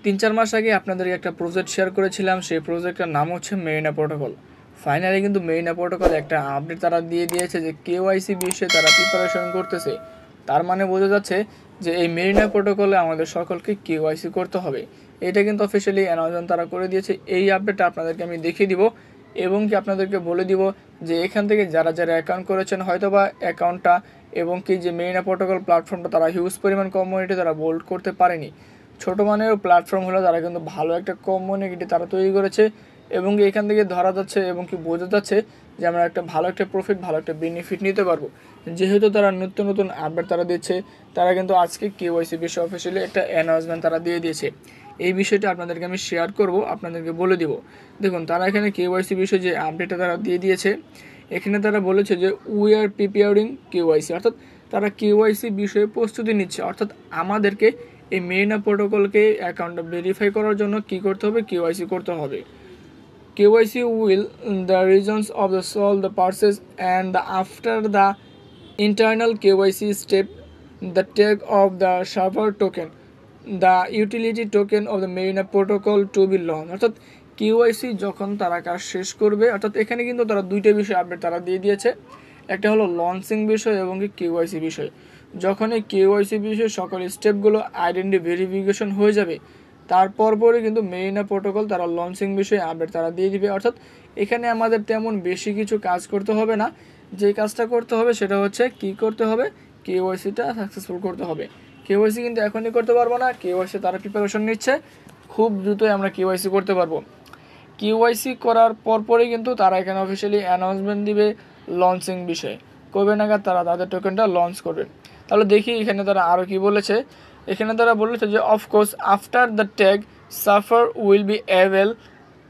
3-4 মাস আগে আপনাদেরকে একটা প্রজেক্ট শেয়ার করেছিলাম, সেই প্রজেক্টটার নাম হচ্ছে মেরিনা প্রোটোকল। ফাইনালি কিন্তু মেরিনা প্রোটোকল একটা আপডেট তারা দিয়ে দিয়েছে যে কেওয়াইসি বিষয়ে তারা প্রিপারেশন করতেছে। তার মানে বোঝা যাচ্ছে যে এই মেরিনা প্রোটোকলে আমাদের সকলকে কেওয়াইসি করতে হবে। এটা কিন্তু অফিসিয়ালি অ্যানাউন্সমেন্ট তারা করে দিয়েছে। এই আপডেটটা আপনাদেরকে আমি দেখিয়ে দিব এবং কি আপনাদেরকে বলে দিব যে এখান থেকে যারা যারা অ্যাকাউন্ট করেছেন হয়তো বা অ্যাকাউন্টটা এবং কি যে মেরিনা প্রোটোকল প্ল্যাটফর্মটা তারা হিউজ পরিমাণ কমিউনিটি তারা বোল্ড করতে পারেনি। ছোটো মানের প্ল্যাটফর্ম হলো তারা কিন্তু ভালো একটা কমিউনিটি তারা তৈরি করেছে এবং এখান থেকে ধরা যাচ্ছে এবং কি বোঝা যাচ্ছে যে আমরা একটা ভালো একটা প্রফিট ভালো একটা বেনিফিট নিতে পারবো। যেহেতু তারা নতুন নতুন আপডেট তারা দিচ্ছে, তারা কিন্তু আজকে কেওয়াইসি বিষয়ে অফিসিয়ালি একটা অ্যানাউন্সমেন্ট তারা দিয়ে দিয়েছে। এই বিষয়টা আপনাদেরকে আমি শেয়ার করব, আপনাদেরকে বলে দিব। দেখুন তারা এখানে কেওয়াইসি বিষয়ে যে আপডেটটা তারা দিয়ে দিয়েছে, এখানে তারা বলেছে যে উই আর প্রিপেয়ারিং কেওয়াইসি, অর্থাৎ তারা কেওয়াইসি বিষয়ে প্রস্তুতি নিচ্ছে। অর্থাৎ আমাদেরকে এই মেরিনা প্রোটোকলকে অ্যাকাউন্টটা ভেরিফাই করার জন্য কী করতে হবে, কেওয়াইসি করতে হবে। KYC will the reasons of the solve the purchase and the after the internal KYC step, the tag of the server token, the utility token of the Marina protocol to be launched। অর্থাৎ KYC যখন তারা কাজ শেষ করবে, অর্থাৎ এখানে কিন্তু তারা দুইটা বিষয় আপডেট তারা দিয়ে দিয়েছে। একটা হলো লঞ্চিং বিষয় এবং কি KYC বিষয়। যখন এই KYC বিষয়ে সকল স্টেপগুলো আইডেন্টি ভেরিফিকেশন হয়ে যাবে, তারপর পরে কিন্তু মেরিনা প্রোটোকল তারা লঞ্চিং বিষয়ে আপডেট তারা দিয়ে দিবে। অর্থাৎ এখানে আমাদের তেমন বেশি কিছু কাজ করতে হবে না। যে কাজটা করতে হবে সেটা হচ্ছে কি করতে হবে, কেওয়াইসিটা সাকসেসফুল করতে হবে। কেওয়াইসি কিন্তু এখনই করতে পারবো না, কেওয়াইসি তারা প্রিপারেশন নিচ্ছে, খুব দ্রুতই আমরা কেওয়াইসি করতে পারবো। কেওয়াইসি করার পরপরই কিন্তু তারা এখানে অফিসিয়ালি অ্যানাউন্সমেন্ট দিবে লঞ্চিং বিষয়ে, কবে নাগাদ তারা তাদের টোকেনটা লঞ্চ করবে। তাহলে দেখি এখানে তারা আরও কি বলেছে। এখানে তারা বলেছে যে of course after the tag suffer will be able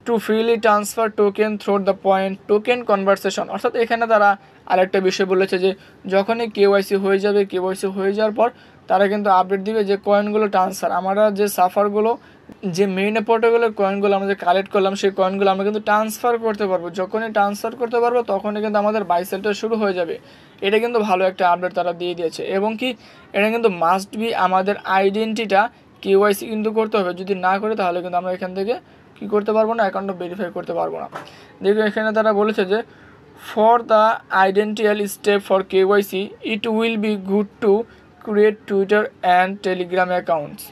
to freely transfer token through the point token conversation. অর্থাৎ এখানে তারা আরেকটা বিষয় বলেছে যে যখনই কেওয়াইসি হয়ে যাবে, কেওয়াইসি হয়ে যাওয়ার পর তারা কিন্তু আপডেট দিবে যে কয়েনগুলো ট্রান্সফার, আমরা যে সাফারগুলো যে মেরিনা প্রোটোকলের কয়েনগুলো আমরা যে কালেক্ট করলাম সেই কয়েনগুলো আমরা কিন্তু ট্রান্সফার করতে পারবো। যখনই ট্রান্সফার করতে পারবো তখনই কিন্তু আমাদের বাই সেলটা শুরু হয়ে যাবে। এটা কিন্তু ভালো একটা আপডেট তারা দিয়ে দিয়েছে এবং কি এটা কিন্তু মাস্ট বি আমাদের আইডেন্টিটা কেওয়াইসি কিন্তু করতে হবে। যদি না করে তাহলে কিন্তু আমরা এখান থেকে কী করতে পারবো না, অ্যাকাউন্টটা ভেরিফাই করতে পারবো না। দেখুন এখানে তারা বলেছে যে for the identical step for KYC it will be good to create Twitter and Telegram accounts.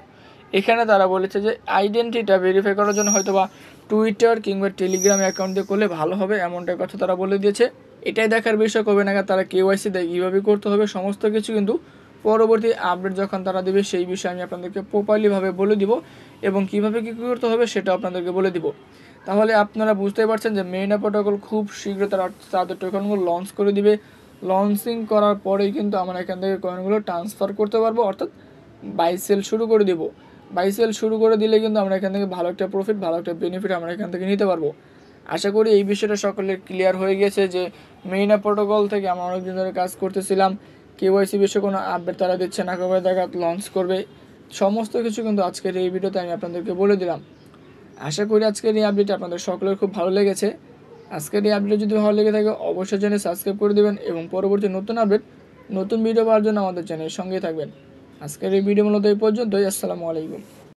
এখানে তারা বলেছে যে আইডেন্টিটা ভেরিফাই করার জন্য হয়তো বা টুইটার কিংবা টেলিগ্রাম অ্যাকাউন্ট দিয়ে করলে ভালো হবে, এমনটা কথা তারা বলে দিয়েছে। এটাই দেখার বিষয় কবে নাগাদ তারা কেওয়াইসি দেয়, কীভাবে করতে হবে সমস্ত কিছু কিন্তু পরবর্তী আপডেট যখন তারা দেবে সেই বিষয়ে আমি আপনাদেরকে প্রপারলিভাবে বলে দিব এবং কীভাবে কী করতে হবে সেটা আপনাদেরকে বলে দিব। তাহলে আপনারা বুঝতেই পারছেন যে মেরিনা প্রোটোকল খুব শীঘ্র তারা তাদের টোকেনগুলো লঞ্চ করে দিবে। লঞ্চিং করার পরেই কিন্তু আমরা এখান থেকে কয়েনগুলো ট্রান্সফার করতে পারবো, অর্থাৎ বাই সেল শুরু করে দেবো। বাই সেল শুরু করে দিলে কিন্তু আমরা এখান থেকে ভালো একটা প্রফিট ভালো একটা বেনিফিট আমরা এখান থেকে নিতে পারবো। আশা করি এই বিষয়টা সকলের ক্লিয়ার হয়ে গেছে যে মেরিনা প্রোটোকল থেকে আমরা অনেকদিন ধরে কাজ করতেছিলাম, কেওয়াইসি বিষয়ে কোনো আপডেট তারা দিচ্ছে না, কবে দেখা লঞ্চ করবে, সমস্ত কিছু কিন্তু আজকের এই ভিডিওতে আমি আপনাদেরকে বলে দিলাম। আশা করি আজকের এই আপডেট আপনাদের সকলের খুব ভালো লেগেছে। আজকের এই আপডেট যদি ভালো লেগে থাকে অবশ্যই চ্যানেল সাবস্ক্রাইব করে দেবেন এবং পরবর্তী নতুন আপডেট নতুন ভিডিও পাওয়ার জন্য আমাদের চ্যানেলের সঙ্গেই থাকবেন। আজকের এই ভিডিও মূলত এই পর্যন্তই। আসসালামু আলাইকুম।